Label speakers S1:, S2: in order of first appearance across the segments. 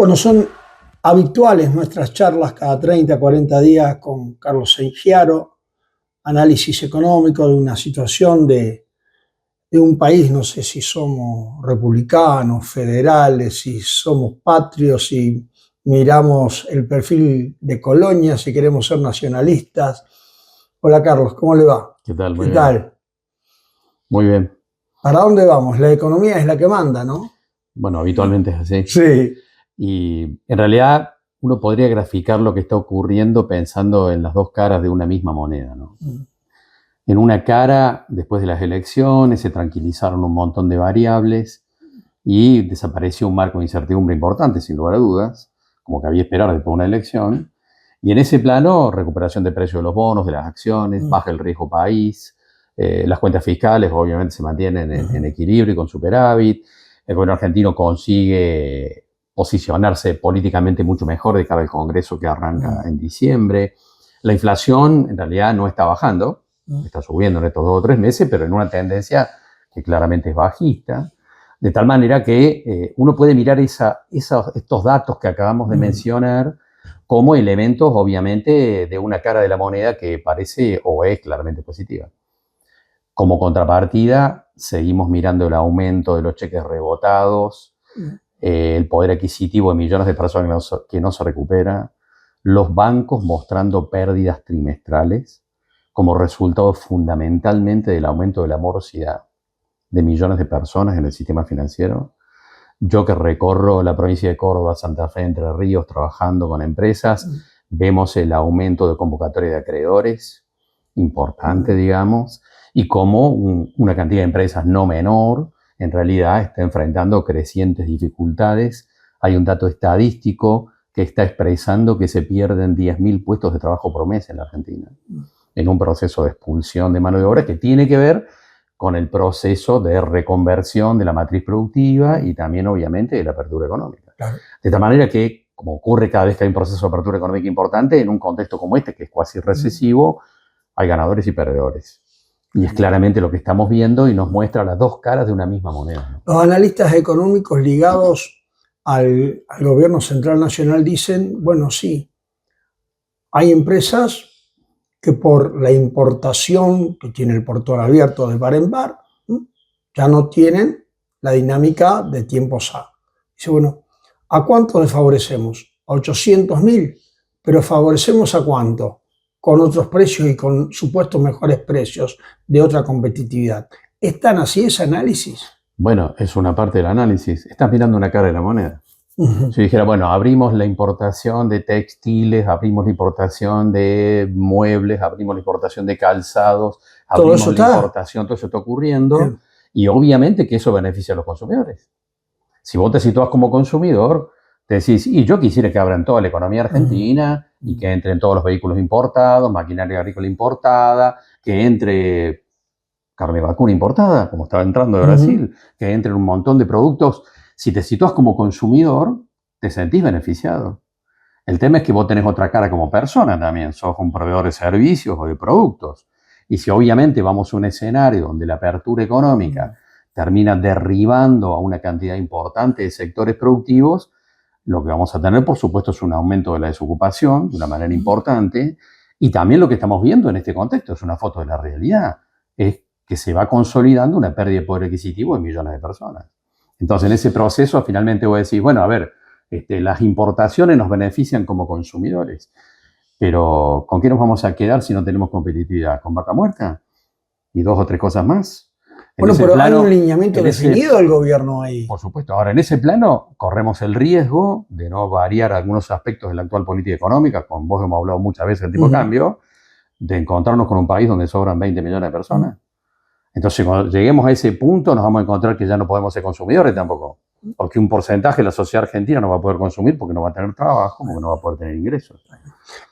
S1: Bueno, son habituales nuestras charlas cada 30, 40 días con Carlos Seingiaro, análisis económico de una situación de un país, no sé si somos republicanos, federales, si somos patrios, si miramos el perfil de colonia, si queremos ser nacionalistas. Hola Carlos, ¿cómo le va?
S2: ¿Qué tal?
S1: ¿Qué
S2: Muy bien.
S1: tal?
S2: Muy bien.
S1: ¿Para dónde vamos? La economía es la que manda, ¿no?
S2: Bueno, habitualmente es así.
S1: Sí.
S2: Y en realidad uno podría graficar lo que está ocurriendo pensando en las dos caras de una misma moneda, ¿no? En una cara, después de las elecciones, se tranquilizaron un montón de variables y desapareció un marco de incertidumbre importante, sin lugar a dudas, como que había esperar después de una elección. Y en ese plano, recuperación de precios de los bonos, de las acciones, baja el riesgo país, las cuentas fiscales obviamente se mantienen en equilibrio y con superávit. El gobierno argentino consigue posicionarse políticamente mucho mejor de cara al Congreso que arranca en diciembre. La inflación en realidad no está bajando, está subiendo en estos 2 o 3 meses, pero en una tendencia que claramente es bajista. De tal manera que uno puede mirar estos datos que acabamos de mencionar como elementos, obviamente, de una cara de la moneda que parece o es claramente positiva. Como contrapartida, seguimos mirando el aumento de los cheques rebotados, el poder adquisitivo de millones de personas que no se recupera, los bancos mostrando pérdidas trimestrales como resultado fundamentalmente del aumento de la morosidad de millones de personas en el sistema financiero. Yo que recorro la provincia de Córdoba, Santa Fe, Entre Ríos, trabajando con empresas, vemos el aumento de convocatoria de acreedores, importante, digamos, y cómo una cantidad de empresas no menor, en realidad está enfrentando crecientes dificultades. Hay un dato estadístico que está expresando que se pierden 10.000 puestos de trabajo por mes en la Argentina, en un proceso de expulsión de mano de obra que tiene que ver con el proceso de reconversión de la matriz productiva y también, obviamente, de la apertura económica.
S1: Claro.
S2: De tal manera que, como ocurre cada vez que hay un proceso de apertura económica importante, en un contexto como este, que es cuasi recesivo, hay ganadores y perdedores. Y es claramente lo que estamos viendo y nos muestra las dos caras de una misma moneda, ¿no?
S1: Los analistas económicos ligados al gobierno central nacional dicen, bueno, sí, hay empresas que por la importación que tiene el portón abierto de bar en bar, ya no tienen la dinámica de tiempos A. Dice, bueno, ¿a cuánto les favorecemos? A 800.000, pero ¿favorecemos a cuánto? Con otros precios y con supuestos mejores precios de otra competitividad. ¿Es tan así ese análisis?
S2: Bueno, es una parte del análisis. Estás mirando una cara de la moneda. Si dijera, bueno, abrimos la importación de textiles, abrimos la importación de muebles, abrimos la importación de calzados, abrimos la importación, todo eso está ocurriendo, y obviamente que eso beneficia a los consumidores. Si vos te situás como consumidor, te decís, y yo quisiera que abran toda la economía argentina y que entren todos los vehículos importados, maquinaria agrícola importada, que entre carne vacuna importada, como estaba entrando de Brasil, que entren un montón de productos. Si te situás como consumidor, te sentís beneficiado. El tema es que vos tenés otra cara como persona también, sos un proveedor de servicios o de productos. Y si obviamente vamos a un escenario donde la apertura económica termina derribando a una cantidad importante de sectores productivos, lo que vamos a tener, por supuesto, es un aumento de la desocupación de una manera importante. Y también lo que estamos viendo en este contexto es una foto de la realidad, es que se va consolidando una pérdida de poder adquisitivo de millones de personas. Entonces, en ese proceso, finalmente voy a decir, bueno, a ver, las importaciones nos benefician como consumidores, pero ¿con qué nos vamos a quedar si no tenemos competitividad? ¿Con vaca muerta? ¿Y 2 o 3 cosas más?
S1: Bueno, pero hay un lineamiento definido del gobierno ahí.
S2: Por supuesto. Ahora, en ese plano, corremos el riesgo de no variar algunos aspectos de la actual política económica, con vos hemos hablado muchas veces del tipo de cambio, de encontrarnos con un país donde sobran 20 millones de personas. Entonces, cuando lleguemos a ese punto, nos vamos a encontrar que ya no podemos ser consumidores tampoco. Porque un porcentaje de la sociedad argentina no va a poder consumir porque no va a tener trabajo, porque no va a poder tener ingresos.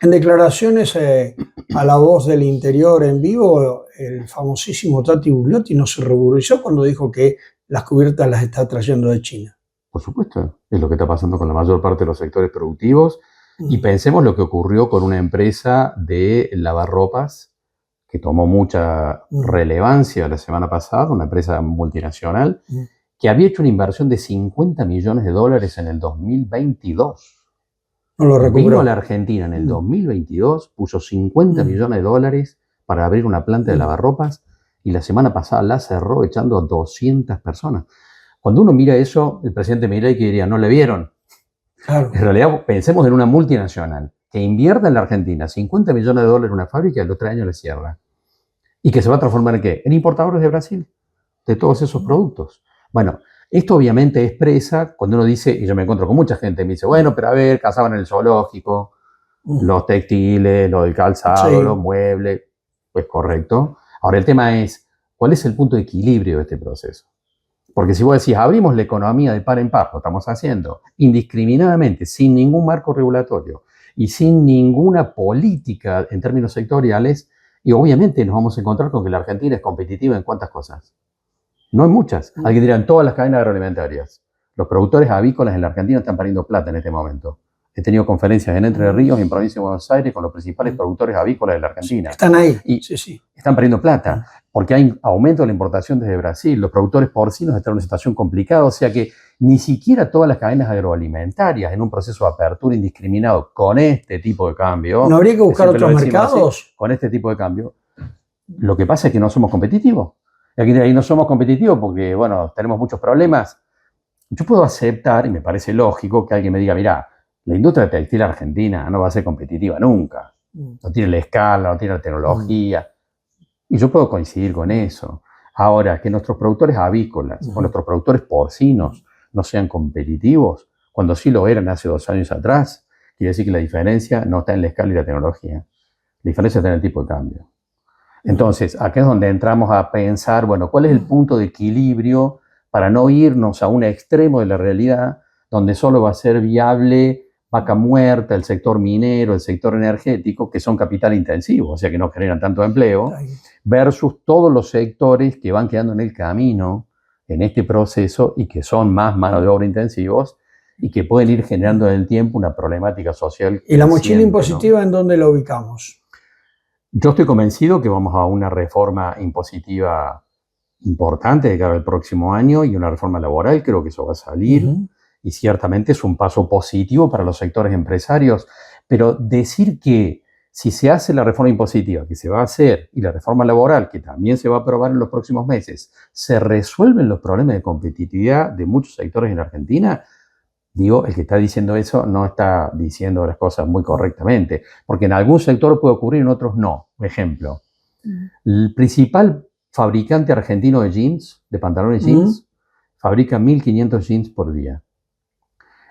S1: En declaraciones a La Voz del Interior en vivo, el famosísimo Tati Bugliotti no se ruborizó cuando dijo que las cubiertas las está trayendo de China.
S2: Por supuesto, es lo que está pasando con la mayor parte de los sectores productivos. Y pensemos lo que ocurrió con una empresa de lavarropas que tomó mucha relevancia la semana pasada, una empresa multinacional, que había hecho una inversión de $50 millones en el 2022.
S1: No lo recuperó.
S2: Vino a la Argentina en el 2022, puso $50 millones para abrir una planta de lavarropas y la semana pasada la cerró echando a 200 personas. Cuando uno mira eso, el presidente Milei que diría, ¿no le vieron?
S1: Claro.
S2: En realidad, pensemos en una multinacional que invierta en la Argentina $50 millones en una fábrica y a los 3 años le cierra. ¿Y que se va a transformar en qué? En importadores de Brasil, de todos esos productos. Bueno, esto obviamente expresa, cuando uno dice, y yo me encuentro con mucha gente, me dice, bueno, pero a ver, cazaban en el zoológico, los textiles, lo del calzado, los muebles, pues correcto. Ahora el tema es, ¿cuál es el punto de equilibrio de este proceso? Porque si vos decís, abrimos la economía de par en par, lo estamos haciendo indiscriminadamente, sin ningún marco regulatorio y sin ninguna política en términos sectoriales, y obviamente nos vamos a encontrar con que la Argentina es competitiva en cuántas cosas. No en muchas. Alguien dirá, en todas las cadenas agroalimentarias. Los productores avícolas en la Argentina están perdiendo plata en este momento. He tenido conferencias en Entre Ríos y en Provincia de Buenos Aires con los principales productores avícolas de la Argentina.
S1: Están ahí.
S2: Y están perdiendo plata porque hay aumento de la importación desde Brasil. Los productores porcinos están en una situación complicada. O sea que ni siquiera todas las cadenas agroalimentarias en un proceso de apertura indiscriminado con este tipo de cambio.
S1: ¿No habría que buscar otros mercados?
S2: Así, con este tipo de cambio. Lo que pasa es que no somos competitivos. Y aquí ahí no somos competitivos porque, bueno, tenemos muchos problemas. Yo puedo aceptar, y me parece lógico, que alguien me diga, mirá, la industria textil argentina no va a ser competitiva nunca. No tiene la escala, no tiene la tecnología. Y yo puedo coincidir con eso. Ahora, que nuestros productores avícolas o nuestros productores porcinos no sean competitivos, cuando sí lo eran hace 2 años atrás, quiere decir que la diferencia no está en la escala y la tecnología. La diferencia está en el tipo de cambio. Entonces, acá es donde entramos a pensar, bueno, ¿cuál es el punto de equilibrio para no irnos a un extremo de la realidad donde solo va a ser viable vaca muerta, el sector minero, el sector energético, que son capital intensivo, o sea que no generan tanto empleo, versus todos los sectores que van quedando en el camino en este proceso y que son más mano de obra intensivos y que pueden ir generando en el tiempo una problemática social.
S1: ¿Y la mochila impositiva, ¿no? ¿En dónde la ubicamos?
S2: Yo estoy convencido que vamos a una reforma impositiva importante de cara al próximo año y una reforma laboral, creo que eso va a salir. Y ciertamente es un paso positivo para los sectores empresarios, pero decir que si se hace la reforma impositiva, que se va a hacer, y la reforma laboral, que también se va a aprobar en los próximos meses, se resuelven los problemas de competitividad de muchos sectores en la Argentina, digo, el que está diciendo eso no está diciendo las cosas muy correctamente, porque en algún sector puede ocurrir, en otros no. Ejemplo, el principal fabricante argentino de jeans, de pantalones jeans, fabrica 1.500 jeans por día.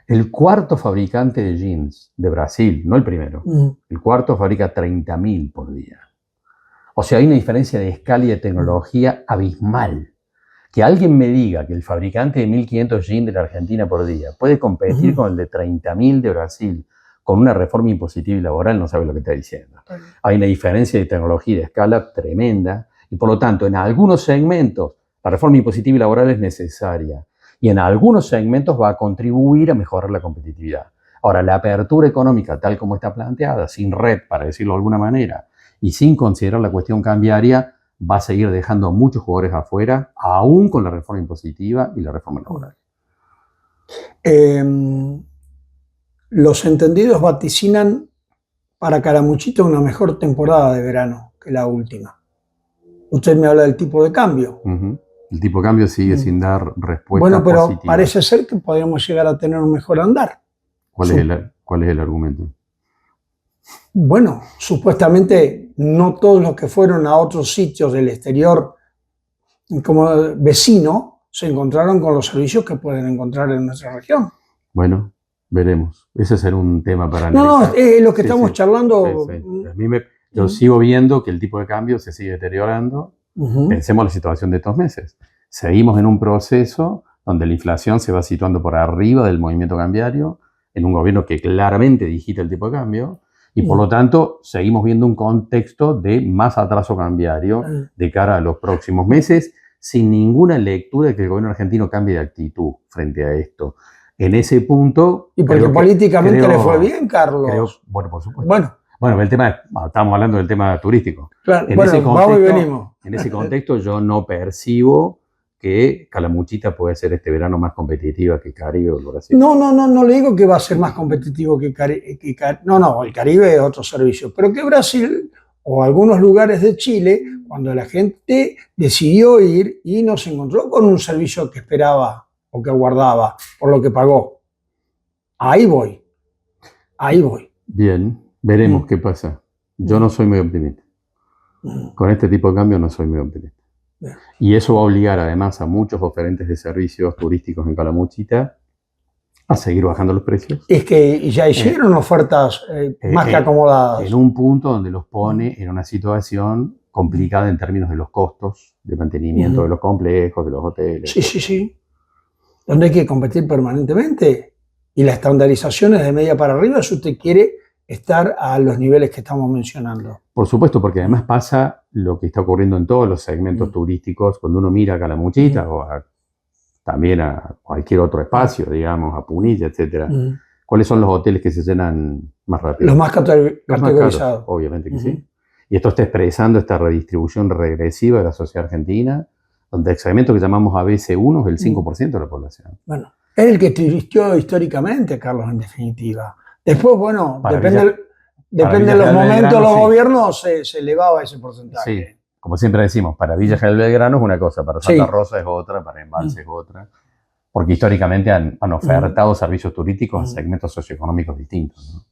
S2: El cuarto fabricante de jeans de Brasil, no el primero, el cuarto fabrica 30.000 por día. O sea, hay una diferencia de escala y de tecnología abismal. Que alguien me diga que el fabricante de 1.500 jeans de la Argentina por día puede competir con el de 30.000 de Brasil con una reforma impositiva y laboral, no sabe lo que está diciendo. Hay una diferencia de tecnología y de escala tremenda y por lo tanto en algunos segmentos la reforma impositiva y laboral es necesaria. Y en algunos segmentos va a contribuir a mejorar la competitividad. Ahora, la apertura económica tal como está planteada, sin red, para decirlo de alguna manera, y sin considerar la cuestión cambiaria, va a seguir dejando a muchos jugadores afuera, aún con la reforma impositiva y la reforma laboral.
S1: Los entendidos vaticinan para Calamuchita una mejor temporada de verano que la última. Usted me habla del tipo de cambio.
S2: El tipo de cambio sigue sin dar respuesta
S1: Bueno, pero
S2: positiva.
S1: parece ser que podríamos llegar a tener un mejor andar.
S2: ¿Cuál es el argumento?
S1: Bueno, supuestamente no todos los que fueron a otros sitios del exterior como vecino se encontraron con los servicios que pueden encontrar en nuestra región.
S2: Bueno, veremos. Ese será un tema para analizar.
S1: No, es lo que estamos charlando.
S2: Yo sigo viendo que el tipo de cambio se sigue deteriorando. Pensemos en la situación de estos meses. Seguimos en un proceso donde la inflación se va situando por arriba del movimiento cambiario, en un gobierno que claramente digita el tipo de cambio, y por lo tanto seguimos viendo un contexto de más atraso cambiario de cara a los próximos meses, sin ninguna lectura de que el gobierno argentino cambie de actitud frente a esto. En ese punto...
S1: Y porque políticamente le fue bien, Carlos.
S2: Bueno, por supuesto. Bueno, el tema, estamos hablando del tema turístico.
S1: Claro, vamos y venimos.
S2: En ese contexto yo no percibo que Calamuchita puede ser este verano más competitiva que Caribe o Brasil.
S1: No le digo que va a ser más competitivo que Caribe. No, el Caribe es otro servicio. Pero que Brasil o algunos lugares de Chile, cuando la gente decidió ir y no se encontró con un servicio que esperaba o que aguardaba por lo que pagó. Ahí voy.
S2: Bien, veremos qué pasa. Yo no soy muy optimista. Con este tipo de cambios no soy muy optimista. Y eso va a obligar además a muchos oferentes de servicios turísticos en Calamuchita a seguir bajando los precios.
S1: Es que ya hicieron ofertas más que acomodadas.
S2: En un punto donde los pone en una situación complicada en términos de los costos de mantenimiento de los complejos, de los hoteles.
S1: Sí. Donde hay que competir permanentemente. Y la estandarización es de media para arriba si usted quiere estar a los niveles que estamos mencionando.
S2: Por supuesto, porque además pasa lo que está ocurriendo en todos los segmentos turísticos. Cuando uno mira a Calamuchita o también a cualquier otro espacio, digamos, a Punilla, etcétera. ¿Cuáles son los hoteles que se llenan más rápido?
S1: Los más categorizados.
S2: Caros, obviamente que sí. Y esto está expresando esta redistribución regresiva de la sociedad argentina, donde el segmento que llamamos ABC1 es el 5% de la población.
S1: Bueno, es el que turistió históricamente, Carlos, en definitiva. Después, bueno, depende de los momentos, los gobiernos se elevaba ese porcentaje.
S2: Sí, como siempre decimos, para Villa General Belgrano es una cosa, para Santa Rosa es otra, para Embalse es otra, porque históricamente han ofertado servicios turísticos a segmentos socioeconómicos distintos, ¿no?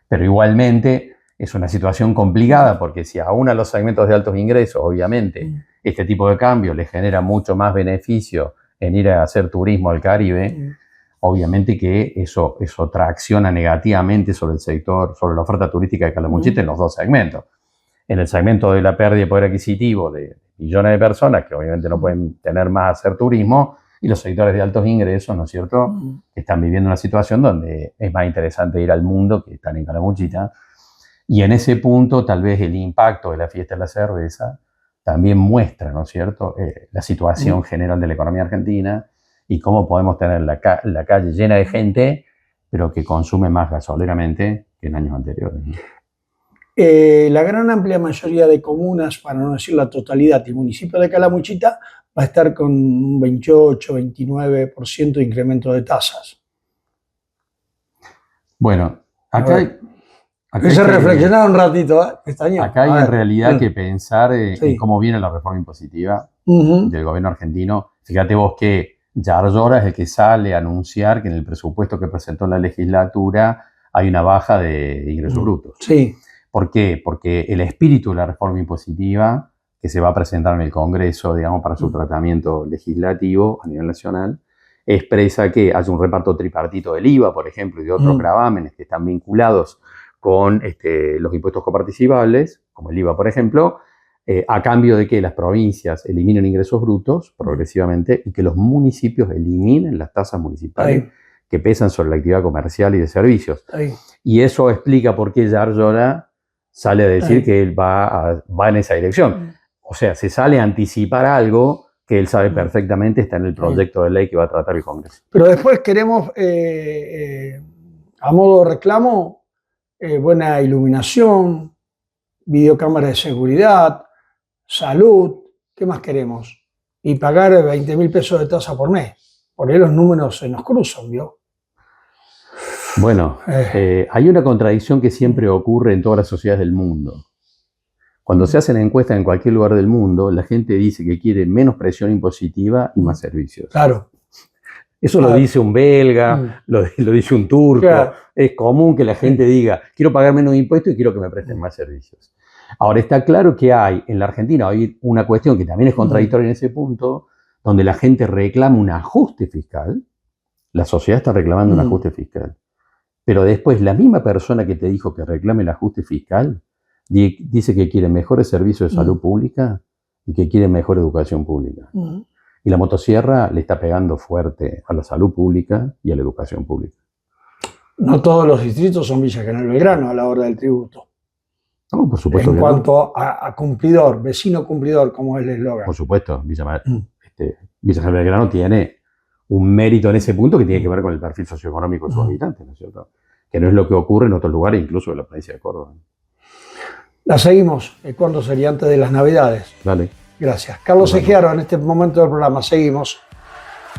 S2: Pero igualmente es una situación complicada, porque si aún a los segmentos de altos ingresos, obviamente, este tipo de cambio les genera mucho más beneficio en ir a hacer turismo al Caribe, obviamente que eso tracciona negativamente sobre el sector, sobre la oferta turística de Calamuchita en los dos segmentos. En el segmento de la pérdida de poder adquisitivo de millones de personas que obviamente no pueden tener más a hacer turismo, y los sectores de altos ingresos, ¿no es cierto?, que están viviendo una situación donde es más interesante ir al mundo que estar en Calamuchita. Y en ese punto, tal vez el impacto de la fiesta de la cerveza también muestra, ¿no es cierto?, la situación general de la economía argentina y cómo podemos tener la calle llena de gente, pero que consume más gasoleramente que en años anteriores, ¿no?
S1: La gran amplia mayoría de comunas, para no decir la totalidad del municipio de Calamuchita, va a estar con un 28-29% de incremento de tasas.
S2: Bueno, acá
S1: se reflexionar un ratito, ¿eh?
S2: Acá hay en realidad que pensar en cómo viene la reforma impositiva del gobierno argentino. Fíjate vos que Yarlora es el que sale a anunciar que en el presupuesto que presentó la legislatura hay una baja de ingresos brutos.
S1: Sí.
S2: ¿Por qué? Porque el espíritu de la reforma impositiva que se va a presentar en el Congreso, digamos, para su tratamiento legislativo a nivel nacional, expresa que haya un reparto tripartito del IVA, por ejemplo, y de otros gravámenes que están vinculados con los impuestos coparticipables, como el IVA, por ejemplo, a cambio de que las provincias eliminen ingresos brutos progresivamente y que los municipios eliminen las tasas municipales que pesan sobre la actividad comercial y de servicios. Y eso explica por qué Yarlora sale a decir que él va en esa dirección. O sea, se sale a anticipar algo que él sabe perfectamente está en el proyecto de ley que va a tratar el Congreso.
S1: Pero después queremos, a modo de reclamo, buena iluminación, videocámaras de seguridad, salud, ¿qué más queremos? Y pagar 20.000 pesos de tasa por mes. Por ahí los números se nos cruzan, ¿vio?
S2: Bueno, hay una contradicción que siempre ocurre en todas las sociedades del mundo. Cuando se hacen encuestas en cualquier lugar del mundo, la gente dice que quiere menos presión impositiva y más servicios.
S1: Claro.
S2: Eso lo dice un belga, lo dice un turco. Claro. Es común que la gente diga, quiero pagar menos impuestos y quiero que me presten más servicios. Ahora, está claro que hay en la Argentina hay una cuestión que también es contradictoria en ese punto, donde la gente reclama un ajuste fiscal. La sociedad está reclamando un ajuste fiscal. Pero después la misma persona que te dijo que reclame el ajuste fiscal dice que quiere mejores servicios de salud pública y que quiere mejor educación pública. Y la motosierra le está pegando fuerte a la salud pública y a la educación pública.
S1: No todos los distritos son Villa General Belgrano a la hora del tributo.
S2: No, por supuesto.
S1: En cuanto a cumplidor, vecino cumplidor, como es el eslogan.
S2: Por supuesto, Villa General Belgrano tiene un mérito en ese punto que tiene que ver con el perfil socioeconómico de sus habitantes, ¿no es cierto? Que no es lo que ocurre en otros lugares, incluso en la provincia de Córdoba.
S1: La seguimos. ¿Cuándo sería? Antes de las Navidades.
S2: Dale.
S1: Gracias. Carlos
S2: Bueno.
S1: Egiaro, en este momento del programa, seguimos.